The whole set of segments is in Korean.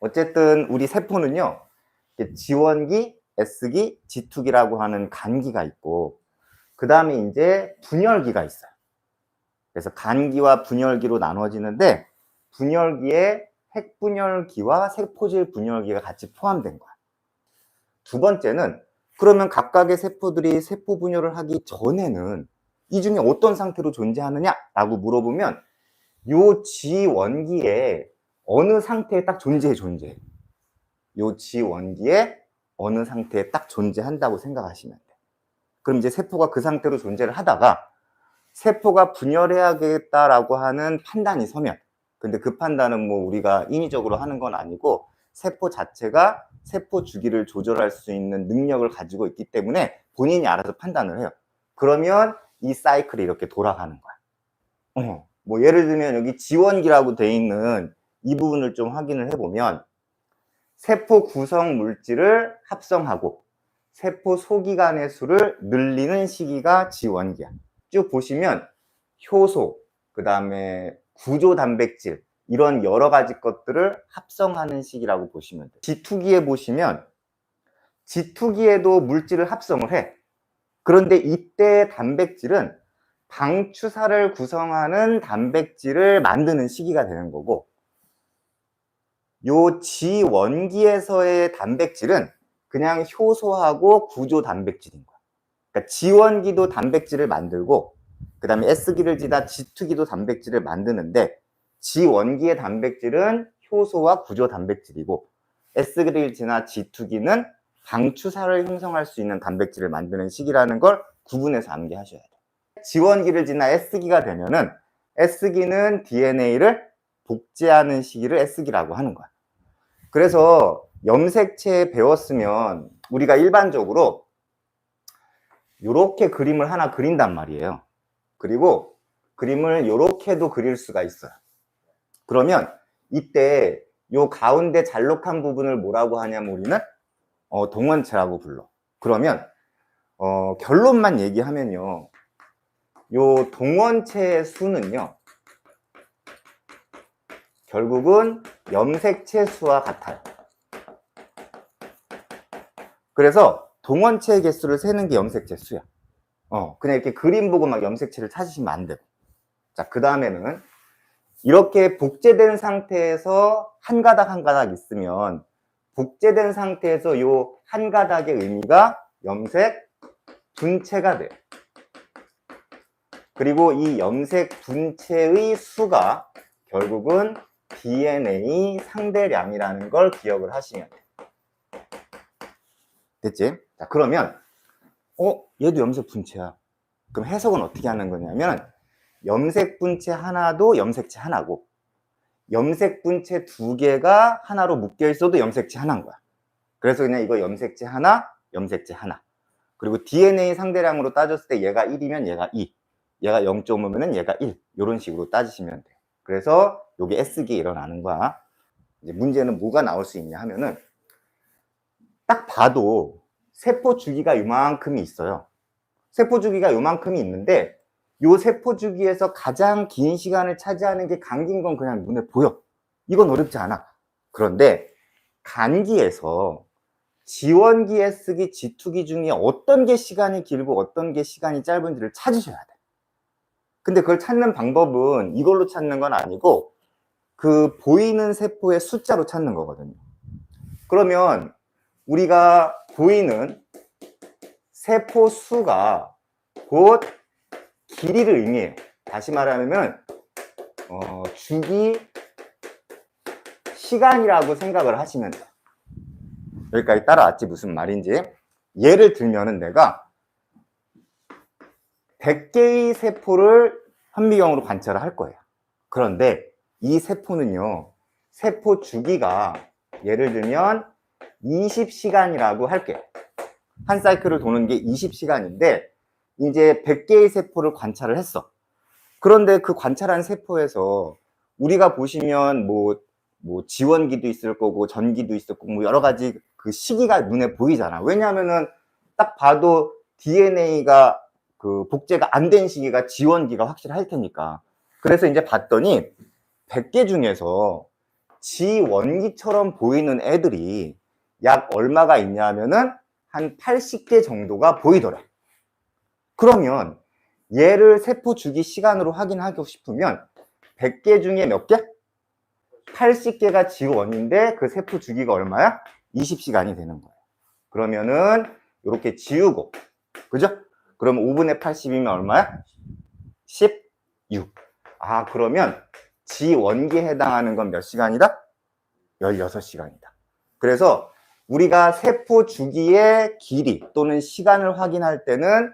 어쨌든 우리 세포는요, 지원기, S기, G2기라고 하는 간기가 있고, 그 다음에 이제 분열기가 있어요. 그래서 간기와 분열기로 나눠지는데, 분열기에 핵분열기와 세포질 분열기가 같이 포함된 거야. 두 번째는, 그러면 각각의 세포들이 세포 분열을 하기 전에는 이 중에 어떤 상태로 존재하느냐라고 물어보면, 요 G1기에 어느 상태에 딱 존재해. 요 G1기에 어느 상태에 딱 존재한다고 생각하시면 돼. 그럼 이제 세포가 그 상태로 존재를 하다가 세포가 분열해야겠다라고 하는 판단이 서면, 근데 그 판단은 뭐 우리가 인위적으로 하는 건 아니고 세포 자체가 세포 주기를 조절할 수 있는 능력을 가지고 있기 때문에 본인이 알아서 판단을 해요. 그러면 이 사이클이 이렇게 돌아가는 거야. 뭐 예를 들면 여기 지원기라고 돼 있는 이 부분을 좀 확인을 해보면, 세포 구성 물질을 합성하고 세포 소기관의 수를 늘리는 시기가 지원기야. 쭉 보시면 효소, 그 다음에 구조 단백질, 이런 여러 가지 것들을 합성하는 시기라고 보시면 돼요. G2기에 보시면 G2기에도 물질을 합성을 해. 그런데 이때 단백질은 방추사를 구성하는 단백질을 만드는 시기가 되는 거고, 요 G1기에서의 단백질은 그냥 효소하고 구조 단백질인 거야. 그러니까 G1기도 단백질을 만들고, 그 다음에 S기를 지나 G2기도 단백질을 만드는데, G1기의 단백질은 효소와 구조 단백질이고, S기를 지나 G2기는 방추사를 형성할 수 있는 단백질을 만드는 시기라는 걸 구분해서 암기하셔야 돼요. G1기를 지나 S기가 되면은 S기는 DNA를 복제하는 시기를 S기라고 하는 거야. 그래서 염색체 배웠으면 우리가 일반적으로 이렇게 그림을 하나 그린단 말이에요. 그리고 그림을 이렇게도 그릴 수가 있어요. 그러면 이때 요 가운데 잘록한 부분을 뭐라고 하냐면 우리는 동원체라고 불러. 그러면 결론만 얘기하면요, 요 동원체의 수는요 결국은 염색체 수와 같아요. 그래서 동원체의 개수를 세는 게 염색체 수야. 그냥 이렇게 그림 보고 막 염색체를 찾으시면 안 되고. 자, 그 다음에는 이렇게 복제된 상태에서 한 가닥 한 가닥 있으면, 복제된 상태에서 요 한 가닥의 의미가 염색 분체가 돼요. 그리고 이 염색 분체의 수가 결국은 DNA 상대량이라는 걸 기억을 하시면 돼요. 됐지? 자, 그러면 얘도 염색 분체야. 그럼 해석은 어떻게 하는 거냐면, 염색 분체 하나도 염색체 하나고, 염색 분체 두 개가 하나로 묶여 있어도 염색체 하나인 거야. 그래서 그냥 이거 염색체 하나, 염색체 하나. 그리고 DNA 상대량으로 따졌을 때 얘가 1이면 얘가 2, 얘가 0.5면은 얘가 1, 이런 식으로 따지시면 돼. 그래서 여기 S기 일어나는 거야. 이제 문제는 뭐가 나올 수 있냐 하면은, 딱 봐도 세포 주기가 요만큼이 있어요. 세포 주기가 요만큼이 있는데, 요 세포 주기에서 가장 긴 시간을 차지하는 게 간기인 건 그냥 눈에 보여. 이건 어렵지 않아. 그런데 간기에서 지원기, S기, G2기 중에 어떤 게 시간이 길고 어떤 게 시간이 짧은지를 찾으셔야 돼. 근데 그걸 찾는 방법은 이걸로 찾는 건 아니고, 그 보이는 세포의 숫자로 찾는 거거든요. 그러면 우리가 보이는 세포 수가 곧 길이를 의미해요. 다시 말하면 주기 시간이라고 생각을 하시면 돼요. 여기까지 따라왔지? 무슨 말인지. 예를 들면은 내가 100개의 세포를 현미경으로 관찰을 할 거예요. 그런데 이 세포는요, 세포 주기가 예를 들면 20시간이라고 할게요. 한 사이클을 도는 게 20시간인데 이제 100개의 세포를 관찰을 했어. 그런데 그 관찰한 세포에서 우리가 보시면 뭐 지원기도 있을 거고 전기도 있을 거고 뭐 여러 가지 그 시기가 눈에 보이잖아. 왜냐하면은 딱 봐도 DNA가 그 복제가 안 된 시기가 지원기가 확실할 테니까. 그래서 이제 봤더니 100개 중에서 지원기처럼 보이는 애들이 약 얼마가 있냐 하면은 한 80개 정도가 보이더래. 그러면 얘를 세포 주기 시간으로 확인하고 싶으면 100개 중에 몇 개? 80개가 지원인데 그 세포 주기가 얼마야? 20시간이 되는 거예요. 그러면은 이렇게 지우고, 그죠? 그럼 5분의 80이면 얼마야? 16. 아, 그러면 지원기에 해당하는 건 몇 시간이다? 16시간이다. 그래서 우리가 세포 주기의 길이 또는 시간을 확인할 때는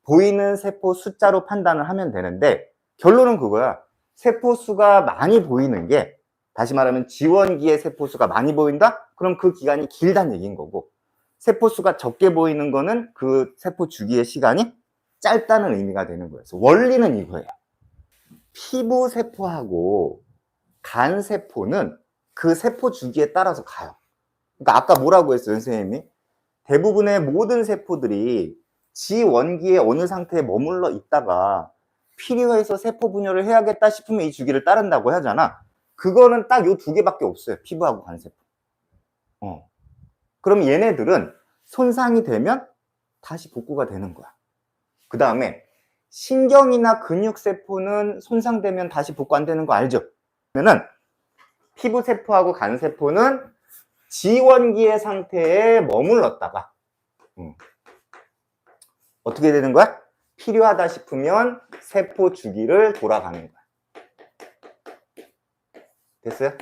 보이는 세포 숫자로 판단을 하면 되는데, 결론은 그거야. 세포 수가 많이 보이는 게, 다시 말하면 지원기의 세포 수가 많이 보인다? 그럼 그 기간이 길다는 얘기인 거고, 세포 수가 적게 보이는 거는 그 세포 주기의 시간이 짧다는 의미가 되는 거예요. 그래서 원리는 이거예요. 피부 세포하고 간 세포는 그 세포 주기에 따라서 가요. 그러니까 아까 뭐라고 했어요, 선생님이? 대부분의 모든 세포들이 지원기의 어느 상태에 머물러 있다가 필요해서 세포 분열을 해야겠다 싶으면 이 주기를 따른다고 하잖아. 그거는 딱 요 두 개밖에 없어요. 피부하고 간 세포. 그럼 얘네들은 손상이 되면 다시 복구가 되는 거야. 그 다음에 신경이나 근육 세포는 손상되면 다시 복구 안 되는 거 알죠? 그러면은 피부 세포하고 간 세포는 지원기의 상태에 머물렀다가 어떻게 되는 거야? 필요하다 싶으면 세포 주기를 돌아가는 거야. 됐어요?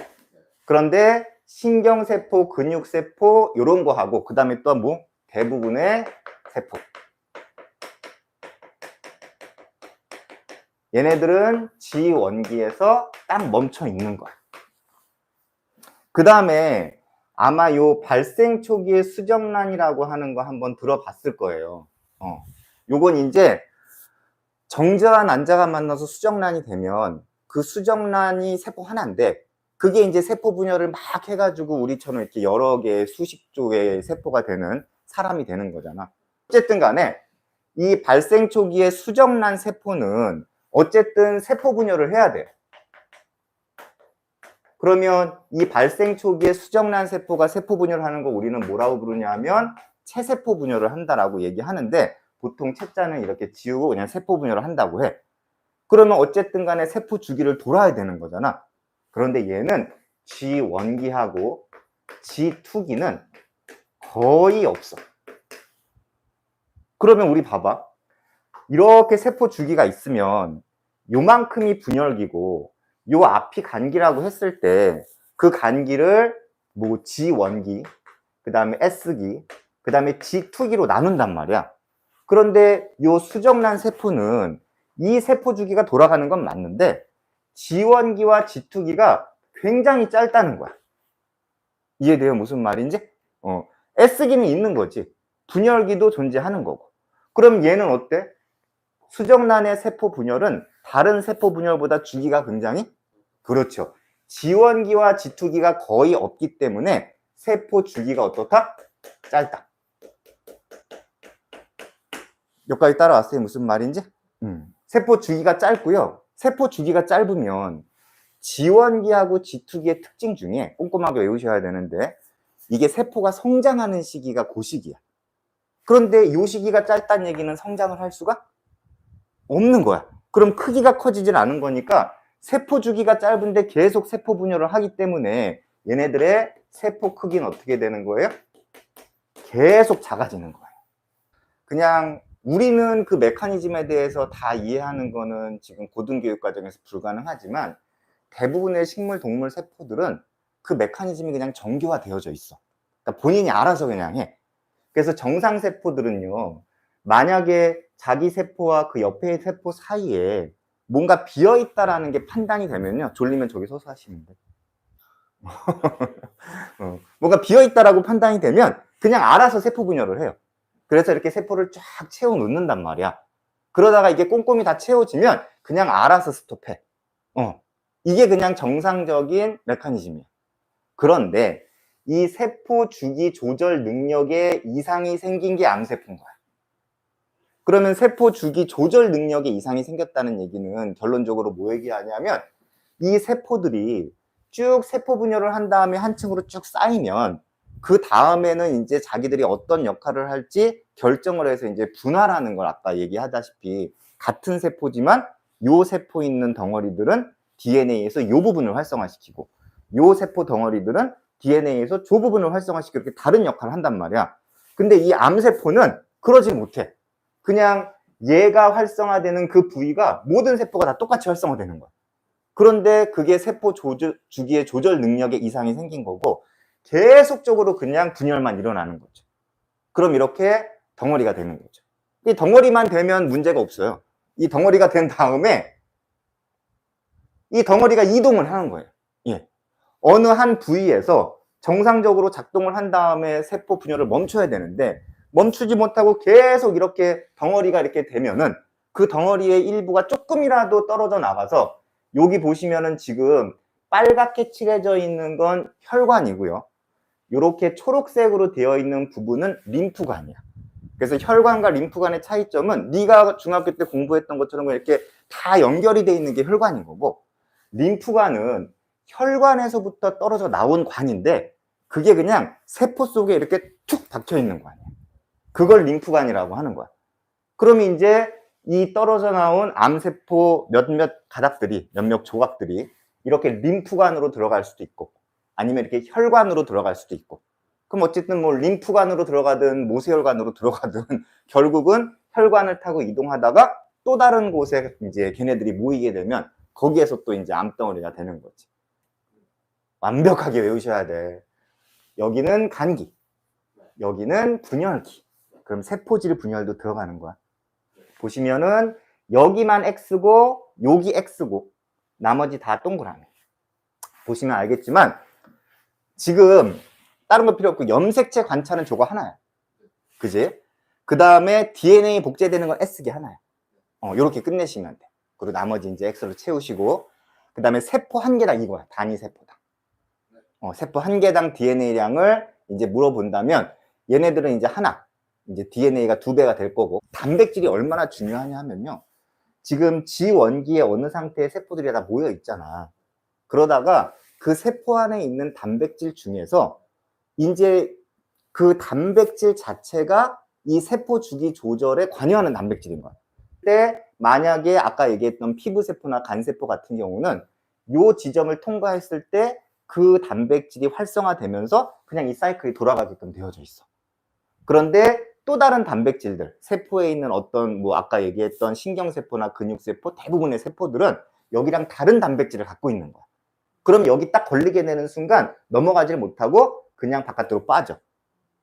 그런데 신경세포, 근육세포 이런 거 하고 그 다음에 또 뭐? 대부분의 세포. 얘네들은 지원기에서 딱 멈춰 있는 거야. 그 다음에 아마 요 발생 초기의 수정란이라고 하는 거 한번 들어봤을 거예요. 요건 이제 정자와 난자가 만나서 수정란이 되면 그 수정란이 세포 하나인데 그게 이제 세포 분열을 막 해가지고 우리처럼 이렇게 여러 개의 수십 조의 세포가 되는 사람이 되는 거잖아. 어쨌든 간에 이 발생 초기의 수정란 세포는 어쨌든 세포 분열을 해야 돼. 그러면 이 발생 초기에 수정란 세포가 세포 분열을 하는 거 우리는 뭐라고 부르냐 하면 체세포 분열을 한다라고 얘기하는데 보통 체자는 이렇게 지우고 그냥 세포 분열을 한다고 해. 그러면 어쨌든 간에 세포 주기를 돌아야 되는 거잖아. 그런데 얘는 G1기하고 G2기는 거의 없어. 그러면 우리 봐봐. 이렇게 세포 주기가 있으면 요만큼이 분열기고 요 앞이 간기라고 했을 때 그 간기를 뭐 G1기, 그 다음에 S기, 그 다음에 G2기로 나눈단 말이야. 그런데 요 수정란 세포는 이 세포 주기가 돌아가는 건 맞는데 G1기와 G2기가 굉장히 짧다는 거야. 이해돼요? 무슨 말인지? S기는 있는 거지. 분열기도 존재하는 거고. 그럼 얘는 어때? 수정란의 세포 분열은 다른 세포 분열보다 주기가 굉장히 그렇죠. G1기와 G2기가 거의 없기 때문에 세포 주기가 어떻다? 짧다. 여기까지 따라왔어요? 무슨 말인지? 세포 주기가 짧고요. 세포 주기가 짧으면 G1기하고 G2기의 특징 중에 꼼꼼하게 외우셔야 되는데 이게 세포가 성장하는 시기가 그 시기야. 그런데 이 시기가 짧다는 얘기는 성장을 할 수가 없는 거야. 그럼 크기가 커지진 않은 거니까 세포 주기가 짧은데 계속 세포 분열을 하기 때문에 얘네들의 세포 크기는 어떻게 되는 거예요? 계속 작아지는 거예요. 그냥 우리는 그 메커니즘에 대해서 다 이해하는 거는 지금 고등교육 과정에서 불가능하지만 대부분의 식물, 동물 세포들은 그 메커니즘이 그냥 정교화되어져 있어. 그러니까 본인이 알아서 그냥 해. 그래서 정상 세포들은요, 만약에 자기 세포와 그 옆에 세포 사이에 뭔가 비어있다라는 게 판단이 되면요, 졸리면 저기 서서 하시면 돼. 뭔가 비어있다라고 판단이 되면 그냥 알아서 세포 분열을 해요. 그래서 이렇게 세포를 쫙 채워 놓는단 말이야. 그러다가 이게 꼼꼼히 다 채워지면 그냥 알아서 스톱해. 이게 그냥 정상적인 메커니즘이야. 그런데 이 세포 주기 조절 능력에 이상이 생긴 게 암세포인 거야. 그러면 세포 주기 조절 능력에 이상이 생겼다는 얘기는 결론적으로 뭐 얘기하냐면 이 세포들이 쭉 세포 분열을 한 다음에 한 층으로 쭉 쌓이면 그 다음에는 이제 자기들이 어떤 역할을 할지 결정을 해서 이제 분할하는 걸 아까 얘기하다시피 같은 세포지만 요 세포 있는 덩어리들은 DNA에서 요 부분을 활성화시키고 요 세포 덩어리들은 DNA에서 저 부분을 활성화시키고 이렇게 다른 역할을 한단 말이야. 근데 이 암세포는 그러지 못해. 그냥 얘가 활성화되는 그 부위가 모든 세포가 다 똑같이 활성화되는 거야. 그런데 그게 세포 주기의 조절 능력에 이상이 생긴 거고 계속적으로 그냥 분열만 일어나는 거죠. 그럼 이렇게 덩어리가 되는 거죠. 이 덩어리만 되면 문제가 없어요. 이 덩어리가 된 다음에 이 덩어리가 이동을 하는 거예요. 예. 어느 한 부위에서 정상적으로 작동을 한 다음에 세포 분열을 멈춰야 되는데 멈추지 못하고 계속 이렇게 덩어리가 이렇게 되면은 그 덩어리의 일부가 조금이라도 떨어져 나가서 여기 보시면은 지금 빨갛게 칠해져 있는 건 혈관이고요. 이렇게 초록색으로 되어 있는 부분은 림프관이야. 그래서 혈관과 림프관의 차이점은 네가 중학교 때 공부했던 것처럼 이렇게 다 연결이 돼 있는 게 혈관인 거고 림프관은 혈관에서부터 떨어져 나온 관인데 그게 그냥 세포 속에 이렇게 툭 박혀 있는 관이야. 그걸 림프관이라고 하는 거야. 그러면 이제 이 떨어져 나온 암세포 몇몇 가닥들이, 몇몇 조각들이 이렇게 림프관으로 들어갈 수도 있고 아니면 이렇게 혈관으로 들어갈 수도 있고 그럼 어쨌든 뭐 림프관으로 들어가든 모세혈관으로 들어가든 결국은 혈관을 타고 이동하다가 또 다른 곳에 이제 걔네들이 모이게 되면 거기에서 또 이제 암덩어리가 되는 거지. 완벽하게 외우셔야 돼. 여기는 간기, 여기는 분열기. 그럼 세포질 분열도 들어가는 거야. 보시면은 여기만 X고 여기 X고 나머지 다 동그라미. 보시면 알겠지만 지금 다른 거 필요 없고 염색체 관찰은 저거 하나야. 그지? 그 다음에 DNA 복제되는 건 S기 하나야. 요렇게 끝내시면 돼. 그리고 나머지 이제 X로 채우시고 그 다음에 세포 한 개당 이거야. 단위 세포당. 세포 한 개당 DNA량을 이제 물어본다면 얘네들은 이제 하나. 이제 DNA가 2배가 될 거고 단백질이 얼마나 중요하냐 하면요. 지금 지원기에 어느 상태의 세포들이 다 모여 있잖아. 그러다가 그 세포 안에 있는 단백질 중에서 이제 그 단백질 자체가 이 세포 주기 조절에 관여하는 단백질인 거야. 근데 만약에 아까 얘기했던 피부세포나 간세포 같은 경우는 요 지점을 통과했을 때 그 단백질이 활성화되면서 그냥 이 사이클이 돌아가게끔 되어져 있어. 그런데 또 다른 단백질들, 세포에 있는 어떤 뭐 아까 얘기했던 신경세포나 근육세포 대부분의 세포들은 여기랑 다른 단백질을 갖고 있는 거야. 그럼 여기 딱 걸리게 되는 순간 넘어가질 못하고 그냥 바깥으로 빠져.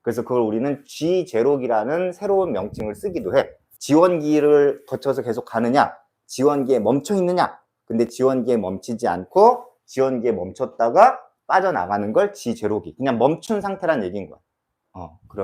그래서 그걸 우리는 G0기라는 새로운 명칭을 쓰기도 해. 지원기를 거쳐서 계속 가느냐, 지원기에 멈춰 있느냐. 근데 지원기에 멈추지 않고 지원기에 멈췄다가 빠져나가는 걸 G0기. 그냥 멈춘 상태란 얘기인 거야. 그럼